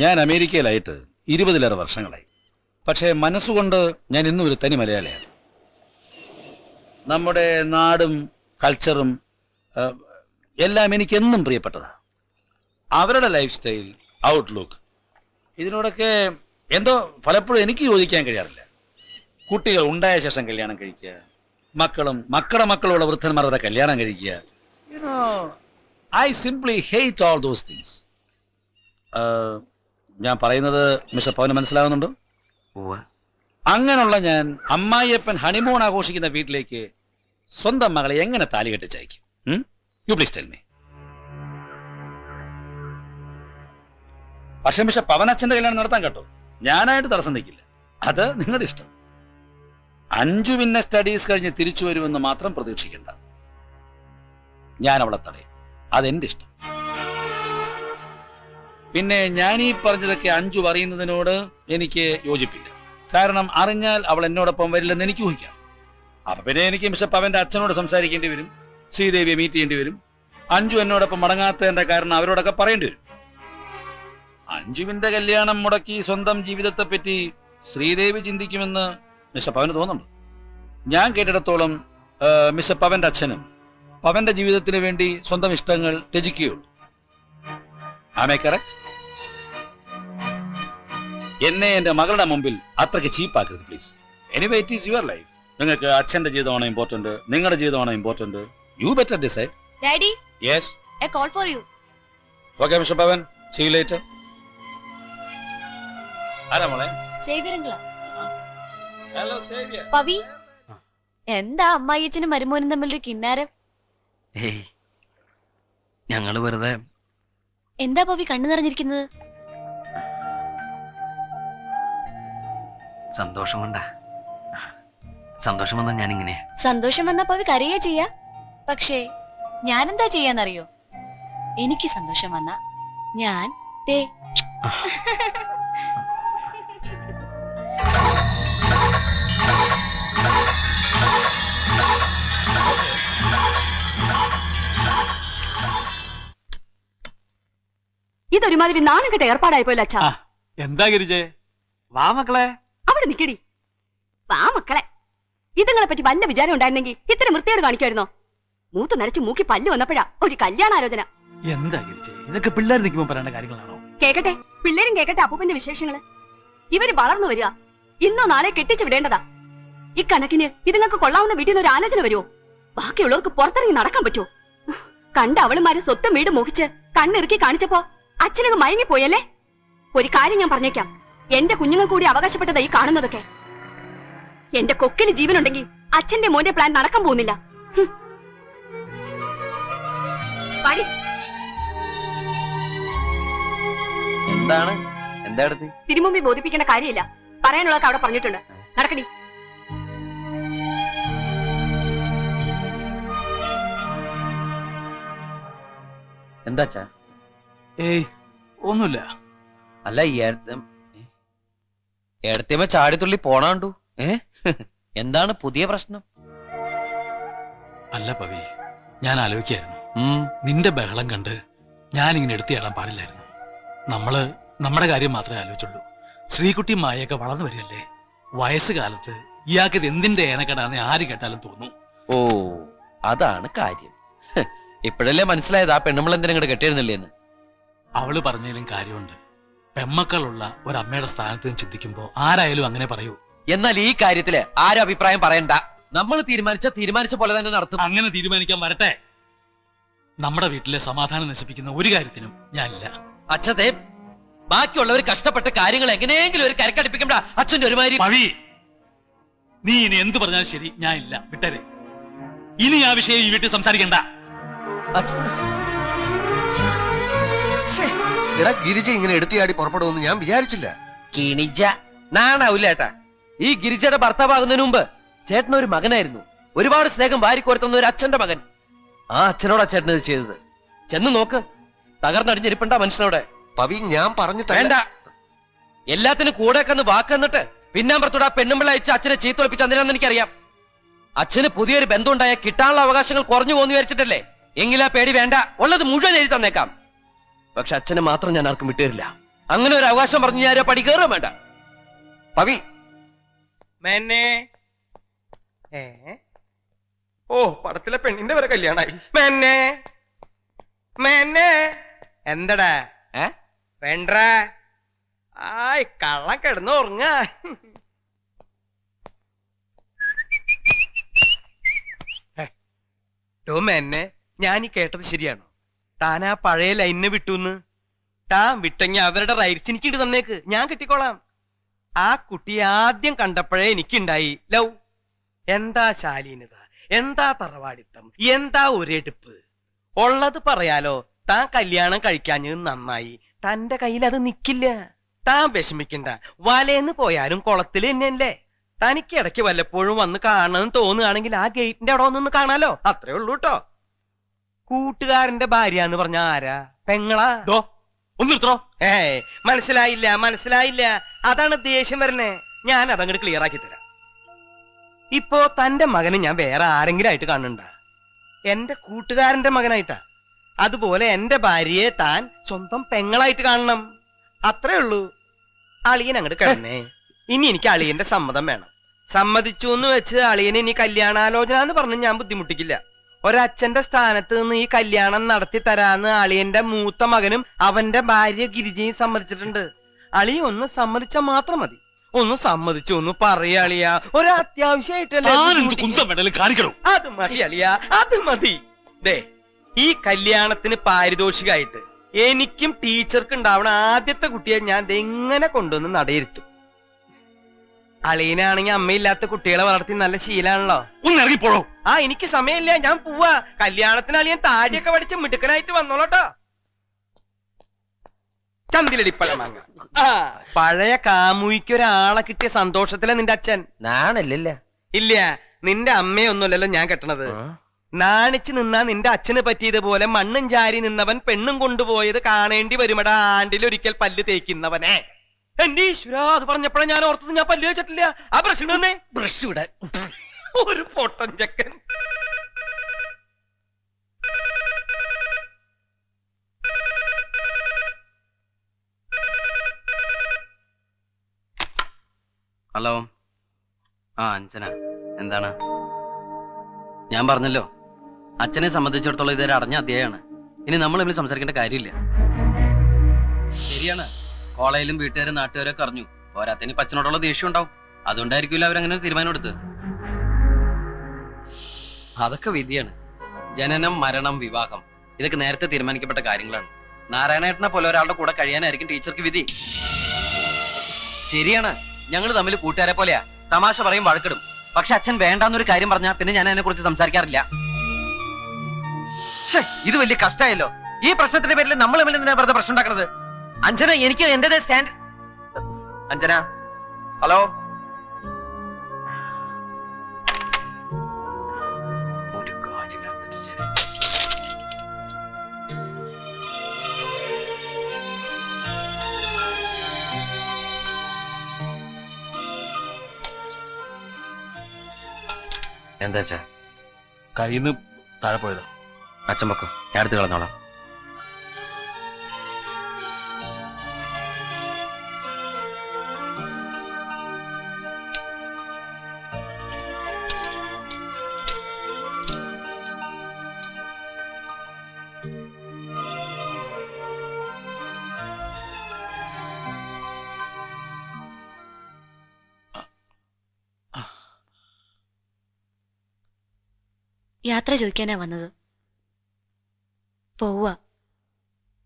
ഞാൻ അമേരിക്കയിലായിട്ട് 20-ലേറെ വർഷങ്ങളായി. പക്ഷേ മനസ്സുകൊണ്ട് ഞാൻ ഇന്നും ഒരു തനി മലയാളിയാണ്. നമ്മുടെ നാടും കൾച്ചറും എല്ലാം എനിക്കെന്നും പ്രിയപ്പെട്ടതാണ്. അവരുടെ ലൈഫ് സ്റ്റൈൽ, ഔട്ട്ലുക്ക്, ഇതിനോടൊക്കെ എന്തോ പലപ്പോഴും എനിക്ക് യോജിക്കാൻ കഴിയാറില്ല. കുട്ടികൾ ഉണ്ടായ ശേഷം കല്യാണം കഴിക്കുക, മക്കളുടെ മക്കളുള്ള വൃദ്ധന്മാരുടെ കല്യാണം കഴിക്കുക. I simply hate all those things. ഞാൻ പറയുന്നത് മിസ്റ്റർ പവന് മനസ്സിലാവുന്നുണ്ടോ? അങ്ങനെയുള്ള ഞാൻ അമ്മായിയപ്പൻ ഹണിമൂൺ ആഘോഷിക്കുന്ന വീട്ടിലേക്ക് സ്വന്തം മകളെ എങ്ങനെ താലി കെട്ടിച്ചയക്കും? You please tell me. പക്ഷെ മിസ്റ്റർ പവനച്ഛന്റെ കല്യാണം നടത്താൻ കേട്ടോ, ഞാനായിട്ട് തടസ്സം നിൽക്കില്ല. അത് നിങ്ങളുടെ ഇഷ്ടം. 5 പിന്നെ സ്റ്റഡീസ് കഴിഞ്ഞ് തിരിച്ചു വരുമെന്ന് മാത്രം പ്രതീക്ഷിക്കണ്ട. ഞാൻ അവളെ തടയും. അതെന്റെ ഇഷ്ടം. പിന്നെ ഞാൻ ഈ പറഞ്ഞതൊക്കെ 5 അറിയുന്നതിനോട് എനിക്ക് യോജിപ്പില്ല. കാരണം അറിഞ്ഞാൽ അവൾ എന്നോടൊപ്പം വരില്ലെന്ന് എനിക്ക് ഊഹിക്കാം. അപ്പൊ പിന്നെ എനിക്ക് മിസ്റ്റർ പവന്റെ അച്ഛനോട് സംസാരിക്കേണ്ടി വരും, ശ്രീദേവിയെ മീറ്റ് ചെയ്യേണ്ടി വരും. 5 എന്നോടൊപ്പം മടങ്ങാത്തതിന്റെ കാരണം അവരോടൊക്കെ പറയേണ്ടി വരും. 5 കല്യാണം മുടക്കി സ്വന്തം ജീവിതത്തെ പറ്റി ശ്രീദേവി ചിന്തിക്കുമെന്ന് മിസ്റ്റർ പവന് തോന്നുന്നുണ്ട്? ഞാൻ കേട്ടിടത്തോളം മിസ്റ്റർ പവന്റെ അച്ഛനും പവന്റെ ജീവിതത്തിന് വേണ്ടി സ്വന്തം ഇഷ്ടങ്ങൾ ത്യജിക്കുകയുള്ളൂ. Am I correct? എന്നെ എന്റെ മകളുടെ മുമ്പിൽ അത്രയ്ക്ക് ചീപ്പാക്കരുത് please. Anyway it is your life. നിങ്ങൾക്ക് അച്ഛന്റെ ജീവിതമാണോ ഇമ്പോർട്ടന്റ്, നിങ്ങളുടെ ജീവിതമാണോ important? You better decide. Daddy, yes, a call for you. Okay mister Pavan, see you later. ആരാ മോളെ? Xavier uncle. Hello Xavier. Pavi, എന്താ അമ്മായിയച്ഛനും മരുമോനും തമ്മിലൊരു കിന്നാരം? ഞങ്ങള് വെറുതെ. എന്താ പവി കണ്ണു നിറഞ്ഞിരിക്കുന്നത്? സന്തോഷം കൊണ്ടാ. സന്തോഷം വന്നാ ഞാനിങ്ങനെ. സന്തോഷം വന്നാ പവി കരയാ ചെയ്യാ. പക്ഷേ ഞാനെന്താ ചെയ്യാന്നറിയോ? എനിക്ക് സന്തോഷം വന്നാ ഞാൻ ദേ ഇതൊരുമാതിരി നാണം കെട്ട ഏർപ്പാടായി പോയില്ല അച്ഛാ. എന്താ ഗിരിജേ? വാ മക്കളെ. അവിടെ നിക്കടി. വാ മക്കളെ. ഇതുങ്ങളെ പറ്റി വല്ല വിചാരം ഉണ്ടായിരുന്നെങ്കിൽ ഇത്ര വൃത്തിയോട് കാണിക്കുമായിരുന്നോ? മൂത്ത് നരച്ച് മൂക്കി പല്ല് വന്നപ്പോഴാ ഒരു കല്യാണാലോചന. എന്താ ഗിരിജേ, ഇതൊക്കെ പിള്ളേർ നിൽക്കുമ്പോ പറയേണ്ട കാര്യങ്ങളാണോ? കേക്കട്ടെ, പിള്ളേരും കേക്കട്ടെ അപ്പൂപ്പന്റെ വിശേഷങ്ങള്. ഇവര് വളർന്നു വരിക. ഇന്നോ നാളെ കെട്ടിച്ചു വിടേണ്ടതാ. ഇക്കണക്കിന് ഇതുങ്ങൾക്ക് കൊള്ളാവുന്ന വീട്ടിൽ നിന്ന് ഒരു ആലോചന വരുമോ? ബാക്കിയുള്ളവർക്ക് പുറത്തിറങ്ങി നടക്കാൻ പറ്റുമോ? കണ്ട അവളുമാര് സ്വത്തും വീട് മോഹിച്ച് കണ്ണിറുക്കി കാണിച്ചപ്പോ അച്ഛനങ്ങ് മയങ്ങിപ്പോയല്ലേ? ഒരു കാര്യം ഞാൻ പറഞ്ഞേക്കാം, എന്റെ കുഞ്ഞുങ്ങൾ കൂടി അവകാശപ്പെട്ടതാ ഈ കാണുന്നതൊക്കെ. എന്റെ കൊക്കിന് ജീവനുണ്ടെങ്കിൽ അച്ഛന്റെ മോന്റെ പ്ലാൻ നടക്കാൻ പോകുന്നില്ല. എന്താണ് എന്താ എടുത്ത് തിരുമുമ്പി ബോധിപ്പിക്കേണ്ട കാര്യമില്ല. പറയാനുള്ളതൊക്കെ അവിടെ പറഞ്ഞിട്ടുണ്ട്. നടക്കടി. എന്താച്ചാ? ഏയ് ഒന്നുമില്ല. അല്ല, ഈ എടുത്തേമ ചാടിത്തുള്ളി പോണാണ്ടു. എന്താണ് പുതിയ പ്രശ്നം? അല്ല പവി, ഞാൻ ആലോചിക്കായിരുന്നു, നിന്റെ ബഹളം കണ്ട് ഞാനിങ്ങനെ എടുത്തിയാടാൻ പാടില്ലായിരുന്നു. നമ്മുടെ കാര്യം മാത്രമേ ആലോചിച്ചുള്ളൂ. ശ്രീകുട്ടി മായൊക്കെ വളർന്നു വരികയല്ലേ. വയസ്സുകാലത്ത് ഇയാൾക്ക് ഇത് എന്തിന്റെ ഏനക്കെടാന്ന് ആര് കേട്ടാലും തോന്നും. ഓ, അതാണ് കാര്യം. ഇപ്പോഴല്ലേ മനസ്സിലായത് ആ പെണ്ണുമ്പോൾ എന്തിനും ഇങ്ങോട്ട് കെട്ടിയിരുന്നില്ലേന്ന്. അവള് പറഞ്ഞതിലും കാര്യമുണ്ട്. പെമ്മക്കളുള്ള ഒരമ്മയുടെ സ്ഥാനത്ത് ചിന്തിക്കുമ്പോ ആരായാലും അങ്ങനെ പറയൂ. എന്നാൽ ഈ കാര്യത്തില് ആരും അഭിപ്രായം പറയണ്ട. നമ്മൾ തീരുമാനിച്ച പോലെ തന്നെ നടത്തും. അങ്ങനെ തീരുമാനിക്കാൻ വരട്ടെ. നമ്മുടെ വീട്ടിലെ സമാധാനം നശിപ്പിക്കുന്ന ഒരു കാര്യത്തിനും ഞാനില്ല. അച്ഛതെ, ബാക്കിയുള്ളവർ കഷ്ടപ്പെട്ട കാര്യങ്ങൾ എങ്ങനെയെങ്കിലും ഒരു കരക്കടിപ്പിക്കണ്ട. അച്ഛന്റെ ഒരുമാതിരി. പവി, നീ ഇനി എന്ത് പറഞ്ഞാലും ശരി, ഞാൻ ഇല്ല, വിട്ടരെ. ഇനി ആ വിഷയം ഈ വീട്ടിൽ സംസാരിക്കണ്ട. ഗിരിജ ഇങ്ങനെ എടുത്തിയാടി പുറപ്പെടുമെന്ന് ഞാൻ വിചാരിച്ചില്ല. കിണിജ നാണാവൂല ഏട്ടാ. ഈ ഗിരിജയുടെ ഭർത്താവാകുന്നതിന് മുമ്പ് ചേട്ടനൊരു മകനായിരുന്നു. ഒരുപാട് സ്നേഹം വാരിക്കോർത്തുന്ന ഒരു അച്ഛന്റെ മകൻ. ആ അച്ഛനോടാ ചേട്ടൻ ഇത് ചെയ്തത്. ചെന്ന് നോക്ക്, തകർന്നടിഞ്ഞിരിപ്പണ്ട മനുഷ്യനോടെ. പവി, ഞാൻ പറഞ്ഞിട്ട് വേണ്ട. എല്ലാത്തിനും കൂടെ കന്ന് വാക്കെന്നിട്ട് പിന്നാമ്പറത്തോടെ ആ പെണ്ണുമ്പിള്ള അയച്ച് അച്ഛനെ ചീത്തൊളിപ്പിച്ച് എന്തിനാന്ന് എനിക്കറിയാം. അച്ഛന് പുതിയൊരു ബന്ധം ഉണ്ടായ കിട്ടാനുള്ള അവകാശങ്ങൾ കുറഞ്ഞു പോന്ന് വിചാരിച്ചിട്ടല്ലേ? എങ്കിലാ പേടി വേണ്ട, ഉള്ളത് മുഴുവൻ എഴുതി തന്നേക്കാം. പക്ഷെ അച്ഛനെ മാത്രം ഞാൻ ആർക്കും വിട്ടുതരില്ല. അങ്ങനെ ഒരു അവകാശം പറഞ്ഞു ഞാൻ പടി കയറുക വേണ്ട. പവി മേന്നെ ഓ പടത്തിലെ പെണ്ണിന്റെ വരെ കല്യാണായി. മേന്നെ മേന്നെ എന്തടാ വേണ്ട ആയ് കള്ളം കിടന്ന് ഉറങ്ങ. മേന്നെ ഞാൻ ഈ കേട്ടത് ശരിയാണോ? താൻ ആ പഴയ ലൈനിനെ വിട്ടുന്ന്. താൻ വിട്ടെങ്കി അവരുടെ റൈറ്റ്സ് എനിക്ക് ഇട്ട് തന്നേക്ക്, ഞാൻ കിട്ടിക്കോളാം. ആ കുട്ടിയെ ആദ്യം കണ്ടപ്പോഴേ എനിക്കുണ്ടായി ലവ്. എന്താ ശാലീനത, എന്താ തറവാടിത്തം, എന്താ ഒരെടുപ്പ്. ഉള്ളത് പറയാലോ, താൻ കല്യാണം കഴിക്കാഞ്ഞത് നന്നായി. തന്റെ കയ്യിൽ അത് നിക്കില്ല. താൻ വിഷമിക്കണ്ട, വലേന്ന് പോയാലും കുളത്തിൽ തന്നെയല്ലേ. തനിക്ക് ഇടയ്ക്ക് വല്ലപ്പോഴും വന്ന് കാണണമെന്ന് തോന്നുകയാണെങ്കിൽ ആ ഗേറ്റിന്റെ അവിടെ വന്നൊന്ന് കാണാലോ, അത്രേ ഉള്ളൂ കേട്ടോ. കൂട്ടുകാരന്റെ ഭാര്യ എന്ന് പറഞ്ഞ ആരാ? പെങ്ങളാ? ഒന്നിർത്തോ. മനസ്സിലായില്ല. അതാണ് ദേഷ്യം വരണേ. ഞാൻ അതങ്ങോട്ട് ക്ലിയർ ആക്കി തരാം. ഇപ്പോ തന്റെ മകന് ഞാൻ വേറെ ആരെങ്കിലും ആയിട്ട് കാണണ്ട, എന്റെ കൂട്ടുകാരന്റെ മകനായിട്ടാ. അതുപോലെ എന്റെ ഭാര്യയെ താൻ സ്വന്തം പെങ്ങളായിട്ട് കാണണം, അത്രേ ഉള്ളൂ. അളിയൻ അങ്ങോട്ട് കിടന്നേ. ഇനി എനിക്ക് അളിയന്റെ സമ്മതം വേണം. സമ്മതിച്ചു എന്ന് വെച്ച് അളിയനെ ഇനി കല്യാണാലോചന എന്ന് പറഞ്ഞ് ഞാൻ ബുദ്ധിമുട്ടിക്കില്ല. ഒരച്ഛന്റെ സ്ഥാനത്ത് നിന്ന് ഈ കല്യാണം നടത്തി തരാന്ന് അളിയന്റെ മൂത്ത മകനും അവന്റെ ഭാര്യ ഗിരിജയും സമ്മതിച്ചിട്ടുണ്ട്. അളിയ ഒന്ന് സമ്മതിച്ചാൽ മാത്രം മതി. ഒന്ന് സമ്മതിച്ചു ഒന്ന് പറയാ അളിയ, ഒരു അത്യാവശ്യമായിട്ടല്ലേ. അത് മതി അളിയ, അത് മതി. ദേ ഈ കല്യാണത്തിന് പാരിതോഷികമായിട്ട് എനിക്കും ടീച്ചർക്ക് ഉണ്ടാവണ ആദ്യത്തെ കുട്ടിയെ ഞാൻ എങ്ങനെ കൊണ്ടുവന്ന് നടയിരുത്തും. അളിയനാണെങ്കിൽ അമ്മയില്ലാത്ത കുട്ടികളെ വളർത്തി നല്ല ശീലാണല്ലോ. ഒന്ന് ഇറങ്ങിപ്പോഴോ. ആ എനിക്ക് സമയമില്ല, ഞാൻ പോവാ. കല്യാണത്തിന് അളിയൻ താടിയൊക്കെ പഠിച്ച് മിടുക്കനായിട്ട് വന്നോളട്ടോ. ചന്തിലടിപ്പഴമാങ്ങ. പഴയ കാമുയിക്ക് ഒരാളെ കിട്ടിയ സന്തോഷത്തിലെ നിന്റെ അച്ഛൻ. നാണല്ലേ? ഇല്ല, നിന്റെ അമ്മയൊന്നുമല്ലല്ലോ ഞാൻ കെട്ടണത്. നാണിച്ചു നിന്നാ നിന്റെ അച്ഛന് പറ്റിയതുപോലെ മണ്ണും ചാരി നിന്നവൻ പെണ്ണും കൊണ്ടുപോയത് കാണേണ്ടി വരുമടാ ആണ്ടിലൊരിക്കൽ പല്ല് തേക്കുന്നവനെ. എന്റെ ഈശ്വരാ, അത് പറഞ്ഞപ്പോഴേ ഞാൻ ഓർത്തത് ഞാൻ പല്ല് വെച്ചിട്ടില്ല. ആ ബ്രഷ് ഇടുന്നേ. ബ്രഷ് വിടാൻ ഒരു പൊട്ടൻ ചെക്കൻ. ഹലോ, അഞ്ജന, എന്താണ്? ഞാൻ പറഞ്ഞല്ലോ, അച്ഛനെ സംബന്ധിച്ചിടത്തോളം ഇതൊരു അടഞ്ഞ അധ്യായമാണ്. ഇനി നമ്മൾ തമ്മിൽ സംസാരിക്കേണ്ട കാര്യമില്ല. ശരിയാണ്, കോളേജിലും വീട്ടുകാരും നാട്ടുകാരൊക്കെ അറിഞ്ഞു. പോരാത്തനി അച്ഛനോടുള്ള ദേഷ്യം ഉണ്ടാവും. അതുകൊണ്ടായിരിക്കില്ല അവരങ്ങനെ തീരുമാനം എടുത്ത്. അതൊക്കെ വിധിയാണ്. ജനനം, മരണം, വിവാഹം ഇതൊക്കെ നേരത്തെ തീരുമാനിക്കപ്പെട്ട കാര്യങ്ങളാണ്. നാരായണേട്ടനെ പോലെ ഒരാളുടെ കൂടെ കഴിയാനായിരിക്കും ടീച്ചർക്ക് വിധി. ശരിയാണ്, ഞങ്ങൾ തമ്മിൽ കൂട്ടുകാരെ പോലെയാ. തമാശ പറയും, വഴക്കിടും. പക്ഷെ അച്ഛൻ വേണ്ടാന്നൊരു കാര്യം പറഞ്ഞാൽ പിന്നെ ഞാൻ അതിനെ കുറിച്ച് സംസാരിക്കാറില്ല. ഇത് വലിയ കഷ്ടമായല്ലോ. ഈ പ്രശ്നത്തിന്റെ പേരിൽ നമ്മൾ തമ്മിൽ എന്തിനാ വെറുതെ പ്രശ്നം ഉണ്ടാക്കുന്നത്? അഞ്ജന, എനിക്ക് എന്റേത് സ്റ്റാൻഡ്. അഞ്ജന, ഹലോ. ഒരു കാര്യം എന്താ അച്ഛാ? കയ്യിന്ന് താഴെ പോയതാ. അച്ഛൻ പൊക്കോ, ഞാൻ എടുത്ത് കളഞ്ഞോളാം. യാത്ര ചോദിക്കാനാ വന്നത്. പോവാ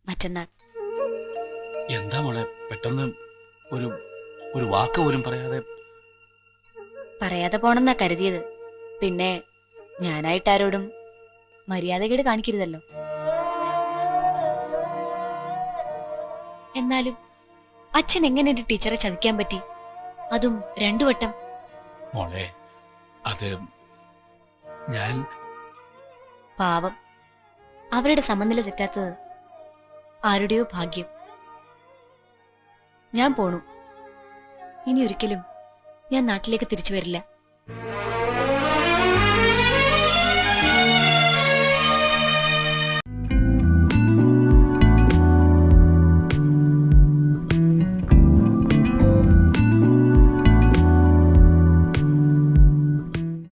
മറ്റന്നാൾ. എന്താ മോളെ പെട്ടെന്ന് ഒരു വാക്ക് പോലും പറയാതെ പോണെന്നാ കരുതിയത്. പിന്നെ ഞാനായിട്ടാരോടും മര്യാദകേട് കാണിക്കരുതല്ലോ. എന്നാലും അച്ഛൻ എങ്ങനെ എന്റെ ടീച്ചറെ ചതിക്കാൻ പറ്റി? അതും 2 വട്ടം. മോളെ, അത് ഞാൻ പാവം, അവരുടെ സമനില തെറ്റാത്തത് ആരുടെയോ ഭാഗ്യം. ഞാൻ പോണു. ഇനി ഒരിക്കലും ഞാൻ നാട്ടിലേക്ക് തിരിച്ചു വരില്ല.